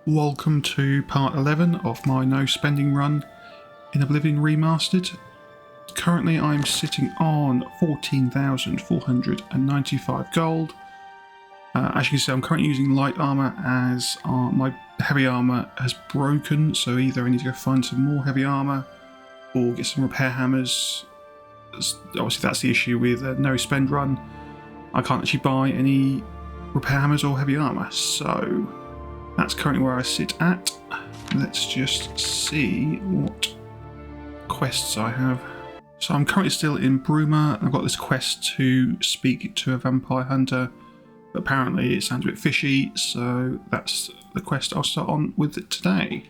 Welcome to part 11 of my no spending run in Oblivion Remastered. Currently I'm sitting on 14,495 gold. As you can see, I'm currently using light armour as my heavy armour has broken, so either I need to go find some more heavy armour or get some repair hammers. Obviously that's the issue with a no spend run. I can't actually buy any repair hammers or heavy armour, so that's currently where I sit at. Let's just see what quests I have. So I'm currently still in Bruma. I've got this quest to speak to a vampire hunter, but apparently it sounds a bit fishy, so that's the quest I'll start on with today.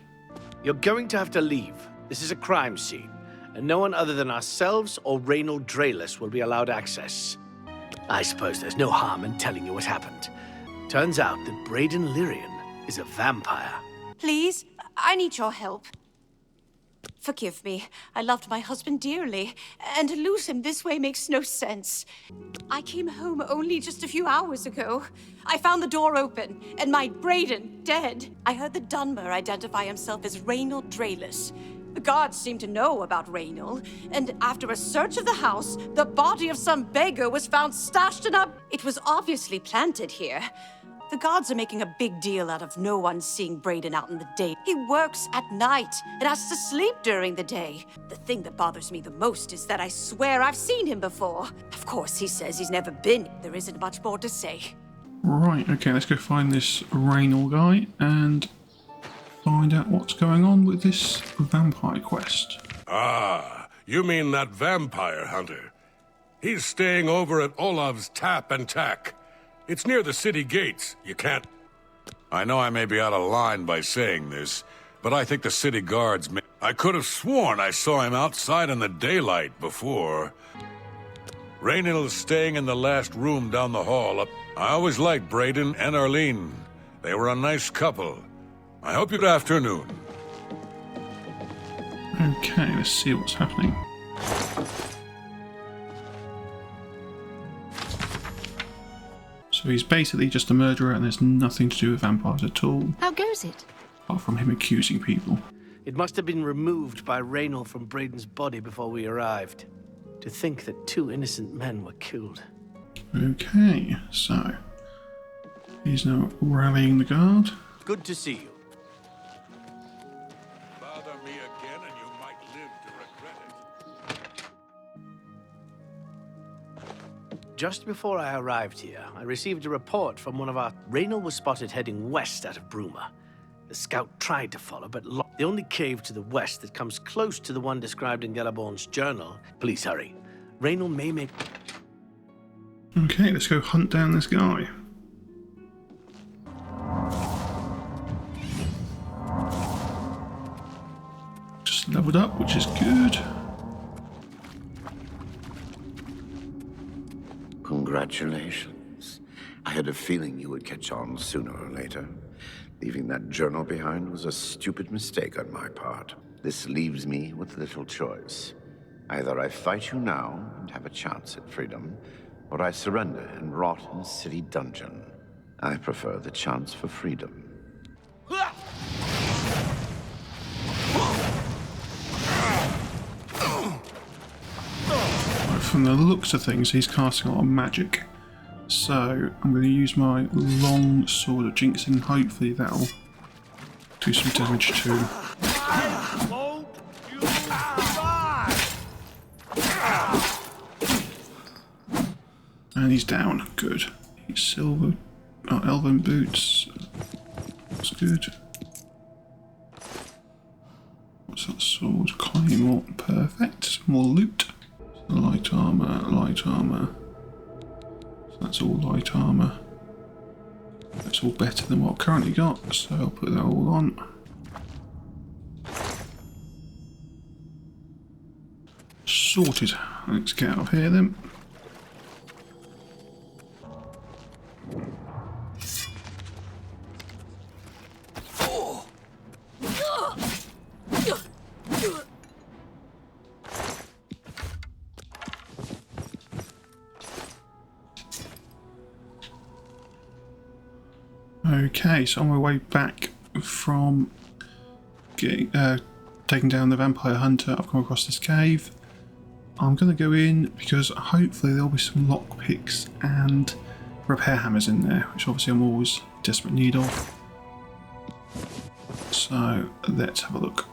You're going to have to leave. This is a crime scene, and no one other than ourselves or Reynold Drayless will be allowed access. I suppose there's no harm in telling you what happened. Turns out that Braden Lyrian is a vampire. Please, I need your help. Forgive me. I loved my husband dearly, and to lose him this way makes no sense. I came home only just a few hours ago. I found the door open, and my Braden dead. I heard the Dunmer identify himself as Reynold Drayless. The guards seemed to know about Reynold, and after a search of the house, the body of some beggar was found stashed in a... It was obviously planted here. The guards are making a big deal out of no one seeing Braden out in the day. He works at night and has to sleep during the day. The thing that bothers me the most is that I swear I've seen him before. Of course, he says he's never been. There isn't much more to say. Right, okay, let's go find this Reynold guy and find out what's going on with this vampire quest. Ah, you mean that vampire hunter. He's staying over at Olav's Tap and Tack. It's near the city gates. You can't... I know I may be out of line by saying this, but I think the city guards may... I could have sworn I saw him outside in the daylight before. Reynold's staying in the last room down the hall. I always liked Braden and Arlene. They were a nice couple. I hope good afternoon. Okay, let's see what's happening. So he's basically just a murderer and there's nothing to do with vampires at all. How goes it? Apart from him accusing people. It must have been removed by Reynold from Braden's body before we arrived. To think that 2 innocent men were killed. Okay, so he's now rallying the guard. Good to see you. Bother me again and you might live to regret it. Just before I arrived here, I received a report from one of our... Reynold was spotted heading west out of Bruma. The scout tried to follow, but the only cave to the west that comes close to the one described in Galaborn's journal. Please hurry. Reynold may make... Okay, let's go hunt down this guy. Just leveled up, which is good. Congratulations. I had a feeling you would catch on sooner or later. Leaving that journal behind was a stupid mistake on my part. This leaves me with little choice. Either I fight you now and have a chance at freedom, or I surrender and rot in a city dungeon. I prefer the chance for freedom. From the looks of things, he's casting a lot of magic. So I'm going to use my long sword of jinxing. Hopefully that'll do some damage to him. And he's down. Good. He's silver. Oh, elven boots. That's good. What's that sword? Claymore. Perfect. More loot. Light armour, light armour. So that's all light armour. That's all better than what I've currently got, so I'll put that all on. Sorted. Let's get out of here then. Okay, so on my way back from getting taking down the vampire hunter, I've come across this cave. I'm going to go in because hopefully there'll be some lockpicks and repair hammers in there, which obviously I'm always in desperate need of. So let's have a look.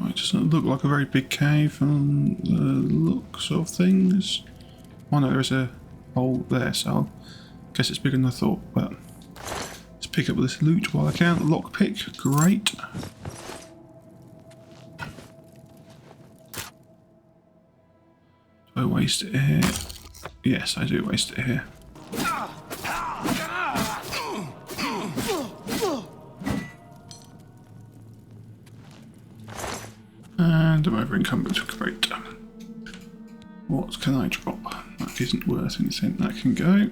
It doesn't look like a very big cave from the looks of things. I know there is a hole there, so I guess it's bigger than I thought, but let's pick up this loot while I can. Lockpick, great. Do I waste it here? Yes, I do waste it here. And I'm over encumbered, great. What can I drop? That isn't worth anything, that can go.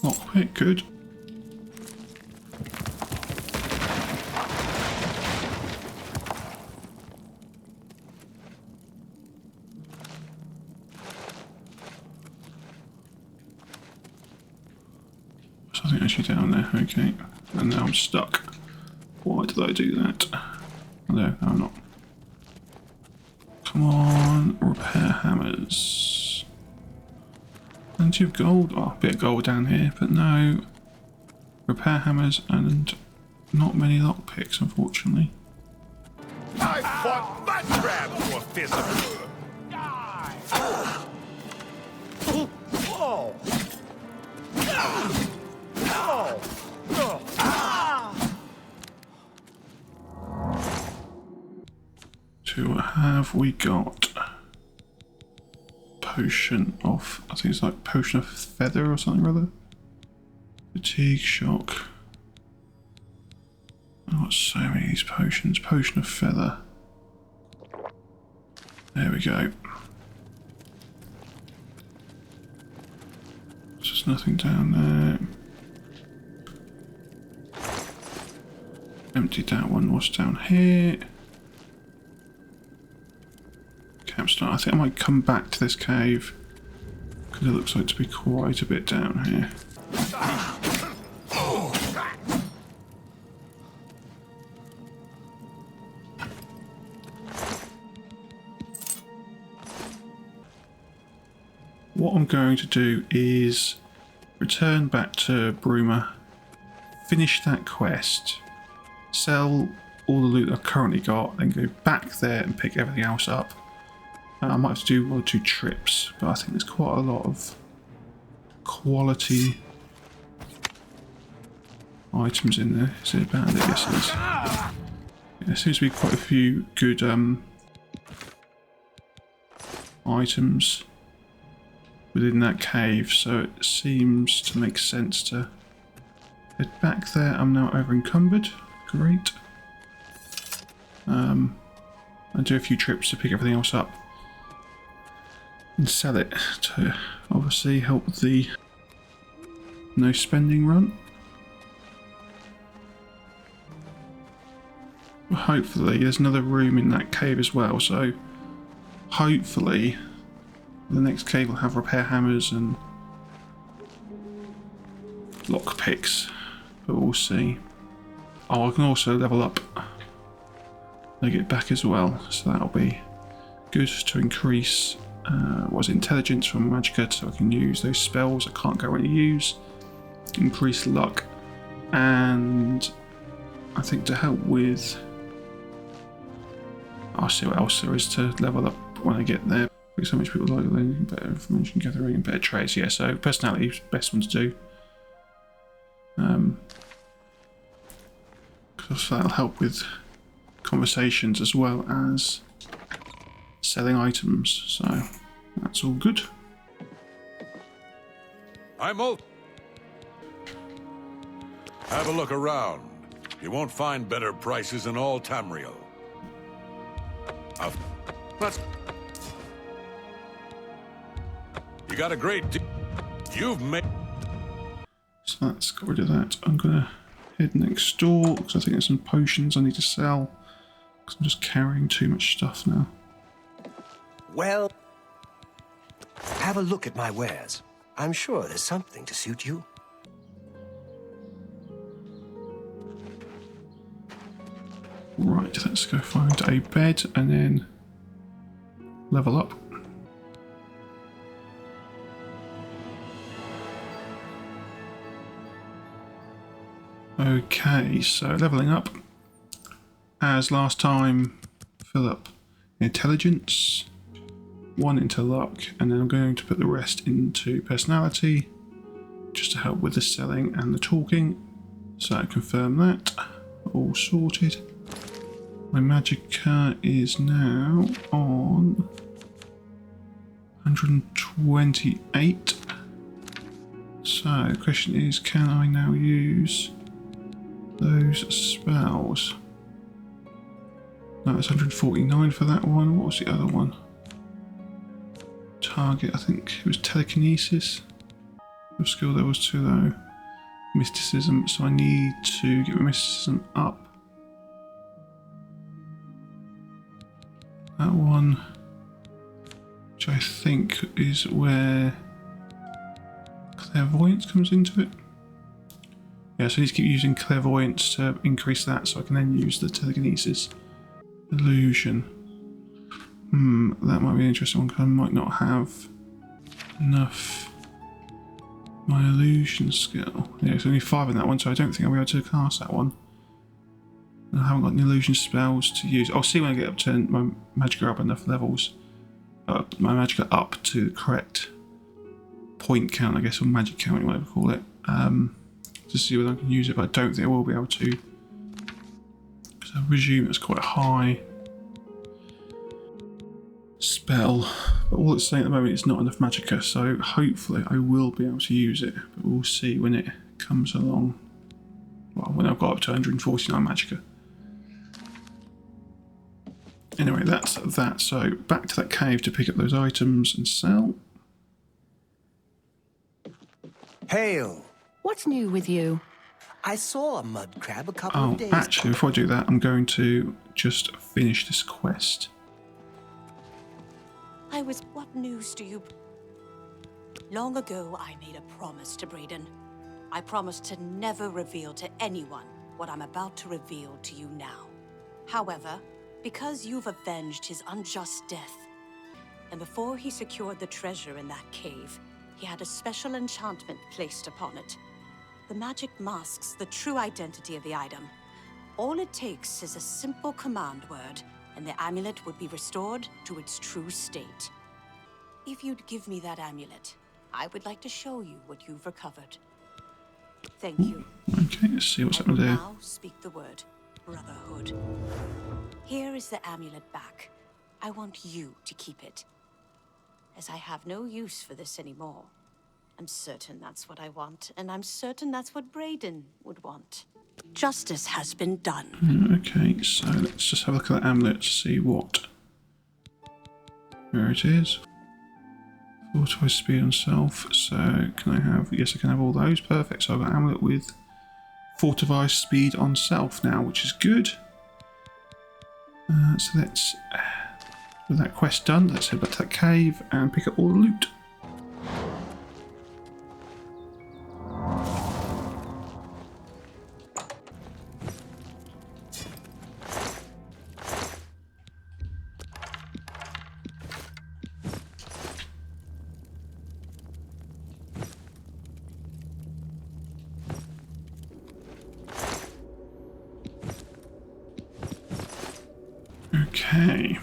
Lockpick, good. Something actually down there, okay. And now I'm stuck. Why did I do that? No, I'm not. Come on, repair hammers. Plenty of gold. Oh, a bit of gold down here, but no. Repair hammers and not many lockpicks, unfortunately. I fought that crab to a fist. So what have we got? Potion of, I think it's like potion of feather or something rather. Fatigue, shock. I've got so many of these potions. Potion of feather. There we go. There's just nothing down there. Emptied that one. What's down here? Campsite. I think I might come back to this cave because it looks like to be quite a bit down here. What I'm going to do is return back to Bruma, finish that quest, sell all the loot I've currently got, then go back there and pick everything else up. I might have to do 1 or 2 trips, but I think there's quite a lot of quality items in there. Is it a bandit? Yes, it is. Yeah, there seems to be quite a few good items within that cave, so it seems to make sense to head back there. I'm now over encumbered. Great. And do a few trips to pick everything else up and sell it to obviously help the no spending run. Hopefully there's another room in that cave as well, so hopefully the next cave will have repair hammers and lockpicks, but we'll see. Oh, I can also level up and get back as well, so that'll be good to increase intelligence from Magicka, so I can use those spells I can't go and use, increase luck, and I think to help with, I'll see what else there is to level up when I get there. So much people like learning better information gathering and better traits. Yeah, so personality is the best one to do. Because that'll help with conversations as well as selling items. So that's all good. I'm old. Have a look around. You won't find better prices in all Tamriel. Let's. You got a great deal. You've made. So that's got rid of that. I'm going to head next door because I think there's some potions I need to sell because I'm just carrying too much stuff now. Well, have a look at my wares. I'm sure there's something to suit you. Right, let's go find a bed and then level up. Okay, so leveling up. As last time, fill up intelligence, 1 into luck, and then I'm going to put the rest into personality, just to help with the selling and the talking. So confirm that, all sorted. My magicka is now on 128. So the question is, can I now use those spells? No, it's 149 for that one. What was the other one? Target, I think it was telekinesis. The skill level was too low. Mysticism, so I need to get my mysticism up. That one, which I think is where clairvoyance comes into it. Yeah, so I need to keep using clairvoyance to increase that so I can then use the telekinesis. Illusion. That might be an interesting one because I might not have enough my illusion skill. Yeah, it's only 5 in that one, so I don't think I'll be able to cast that one. I haven't got any illusion spells to use. I'll see when I get up to my magicka up enough levels. My magicka up to the correct point count, I guess, or magic count, whatever you call it. To see whether I can use it, but I don't think I will be able to. Because I presume it's quite a high spell. But all it's saying at the moment is not enough magicka, so hopefully I will be able to use it. But we'll see when it comes along. Well, when I've got up to 149 magicka. Anyway, that's that. So back to that cave to pick up those items and sell. Hail! What's new with you? I saw a mud crab a couple Oh, of days actually, before I do that, I'm going to just finish this quest. What news do you... Long ago, I made a promise to Brayden. I promised to never reveal to anyone what I'm about to reveal to you now. However, because you've avenged his unjust death, and before he secured the treasure in that cave, he had a special enchantment placed upon it. The magic masks the true identity of the item. All it takes is a simple command word, and the amulet would be restored to its true state. If you'd give me that amulet, I would like to show you what you've recovered. Thank you. Okay, let's see what's I will happened there. now speak the word Brotherhood. Here is the amulet back. I want you to keep it, as I have no use for this anymore. I'm certain that's what I want, and I'm certain that's what Brayden would want. Justice has been done. Okay, so let's just have a look at that amulet to see what. There it is. Fortified speed on self. So can I have? Yes, I can have all those. Perfect. So I've got amulet with fortified speed on self now, which is good. So let's, with that quest done, let's head back to that cave and pick up all the loot. Okay,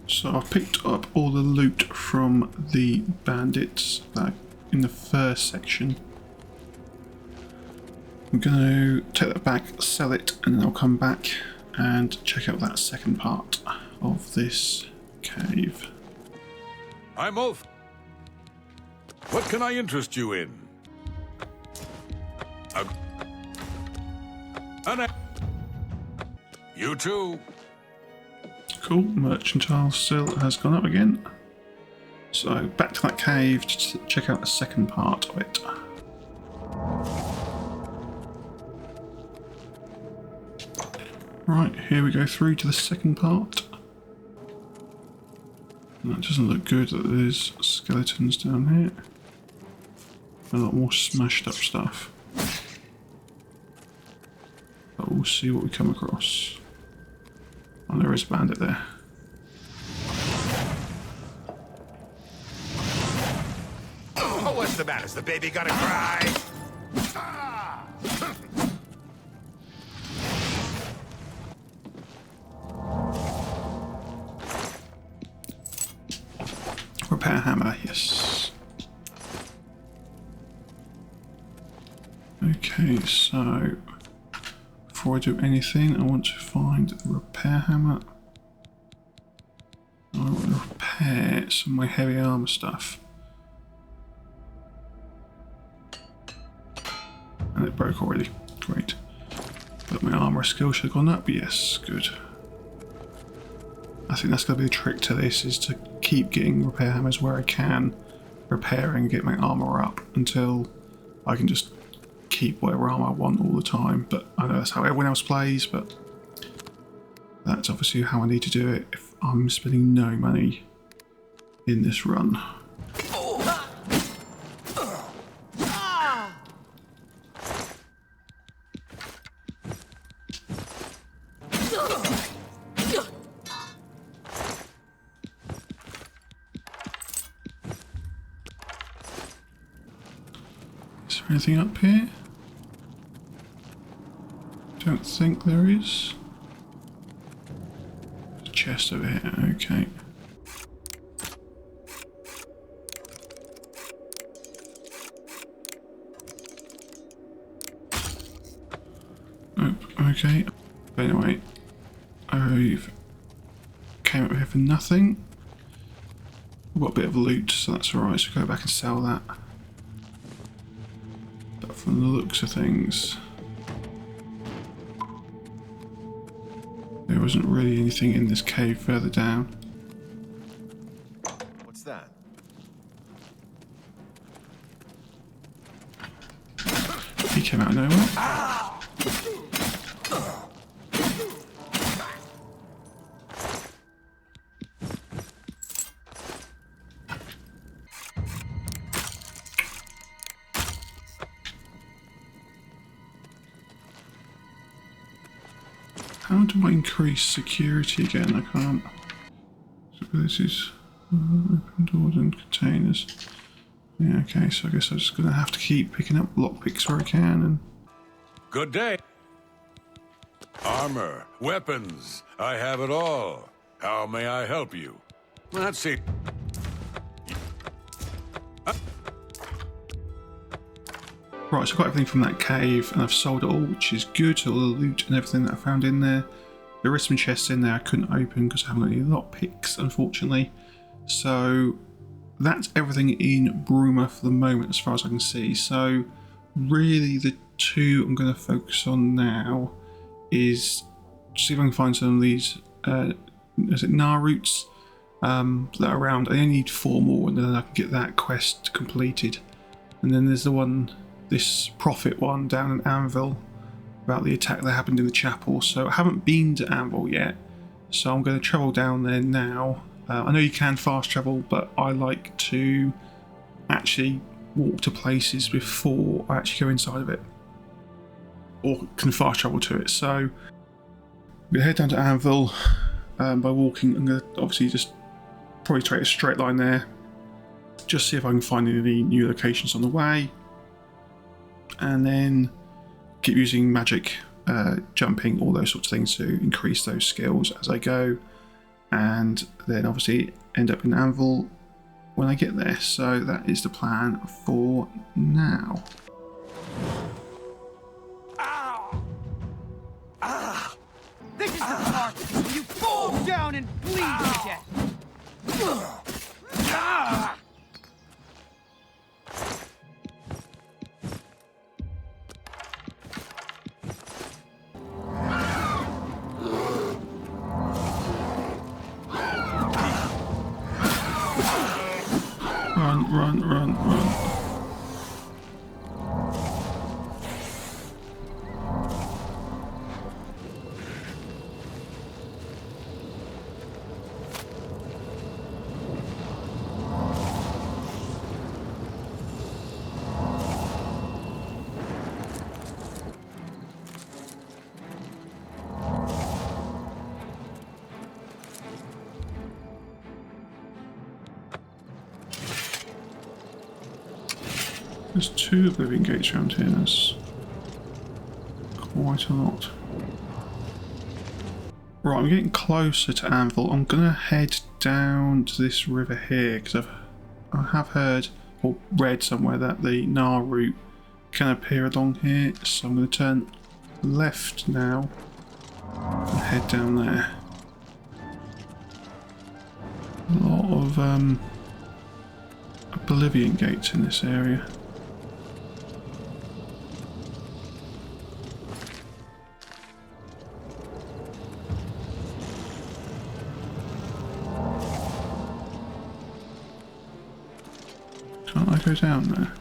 so I've picked up all the loot from the bandits back in the first section. I'm going to take that back, sell it, and then I'll come back and check out that second part of this cave. I'm Ulf. What can I interest you in? You too. Cool, mercantile still has gone up again. So back to that cave to check out the second part of it. Right, here we go through to the second part. That doesn't look good that there's skeletons down here. A lot more smashed up stuff. But we'll see what we come across. Oh, there is a bandit there. Oh, what's the matter? Is the baby gonna cry? Repair hammer, yes. Okay, so before I do anything, I want to find the repair hammer. I want to repair some of my heavy armor stuff. And it broke already. Great. But my armor skill should have gone up. Yes, good. I think that's going to be the trick to this, is to keep getting repair hammers where I can, repairing and get my armor up until I can just keep whatever armor I want all the time. But I know that's how everyone else plays, but that's obviously how I need to do it if I'm spending no money in this run. Is there anything up here? Don't think there is. There's a chest over here, okay. Nope, okay. But anyway, I've came up here for nothing. We've got a bit of loot, so that's alright, so go back and sell that. But from the looks of things, there wasn't really anything in this cave further down. What's that? He came out of nowhere. How do I increase security again? I can't. So this is open doors and containers. Yeah, okay, so I guess I'm just going to have to keep picking up lockpicks where I can. And Good day. Armor, weapons, I have it all. How may I help you? Let's see. right, so I got everything from that cave and I've sold it all, which is good. All the loot and everything that I found in there. There is some chests in there I couldn't open because I haven't got any lockpicks, unfortunately. So that's everything in Bruma for the moment, as far as I can see. So really, the two I'm going to focus on now is see if I can find some of these. Is it Naroots that are around? I only need 4 more, and then I can get that quest completed. And then there's the one, this Prophet one down in Anvil, about the attack that happened in the chapel. So I haven't been to Anvil yet, so I'm going to travel down there now. I know you can fast travel, but I like to actually walk to places before I actually go inside of it, or can fast travel to it. So I'm going to head down to Anvil by walking. I'm going to obviously just probably take a straight line there, just see if I can find any new locations on the way, and then keep using magic, jumping, all those sorts of things to increase those skills as I go, and then obviously end up in Anvil when I get there. So that is the plan for now. Ow! Ah! This is the part where you fall down and bleed to death. Ah! Run, run, run, run. There's 2 Oblivion gates around here. That's quite a lot. Right, I'm getting closer to Anvil. I'm gonna head down to this river here because I have heard or read somewhere that the Nar route can appear along here. So I'm gonna turn left now and head down there. A lot of Oblivion gates in this area. Can't I go down there?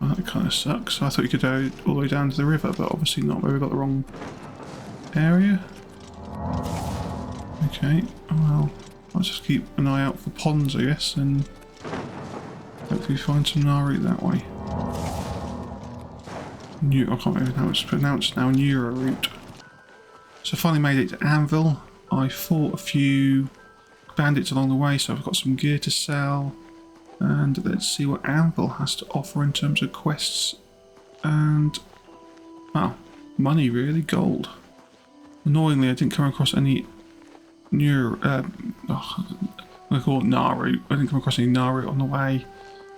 Well, that kind of sucks. I thought you could go all the way down to the river, but obviously not. Maybe we got the wrong area. Okay, well, I'll just keep an eye out for ponds, I guess, and hopefully find some Naru that way. I can't remember how it's pronounced now, Neuro route. So I finally made it to Anvil. I fought a few bandits along the way, so I've got some gear to sell. And let's see what Anvil has to offer in terms of quests and, well, money really, gold. Annoyingly, I didn't come across any I call it Naru. I didn't come across any Naru on the way.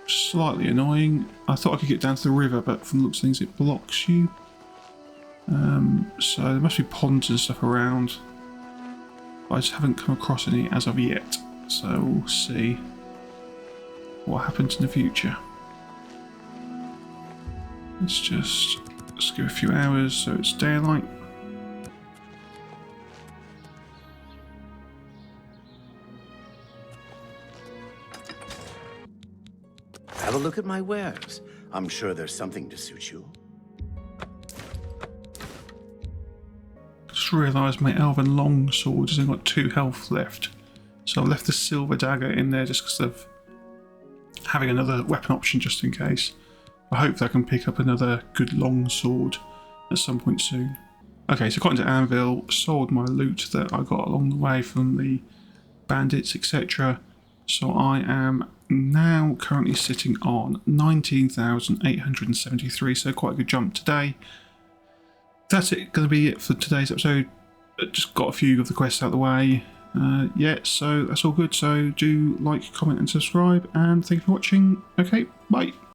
Slightly annoying. I thought I could get down to the river, but from the looks of things it blocks you. So there must be ponds and stuff around. I just haven't come across any as of yet. So we'll see what happens in the future. Let's give a few hours so it's daylight. Have a look at my wares. I'm sure there's something to suit you. Just realised my elven longsword has only got 2 health left. So I left the silver dagger in there just because of having another weapon option just in case. I hope that I can pick up another good longsword at some point soon. Okay, so I got into Anvil, sold my loot that I got along the way from the bandits, etc. So I am now currently sitting on 19,873, so quite a good jump today. That's going to be it for today's episode. Just got a few of the quests out of the way. Yeah, so that's all good. So do like, comment and subscribe, and thank you for watching. Okay, bye.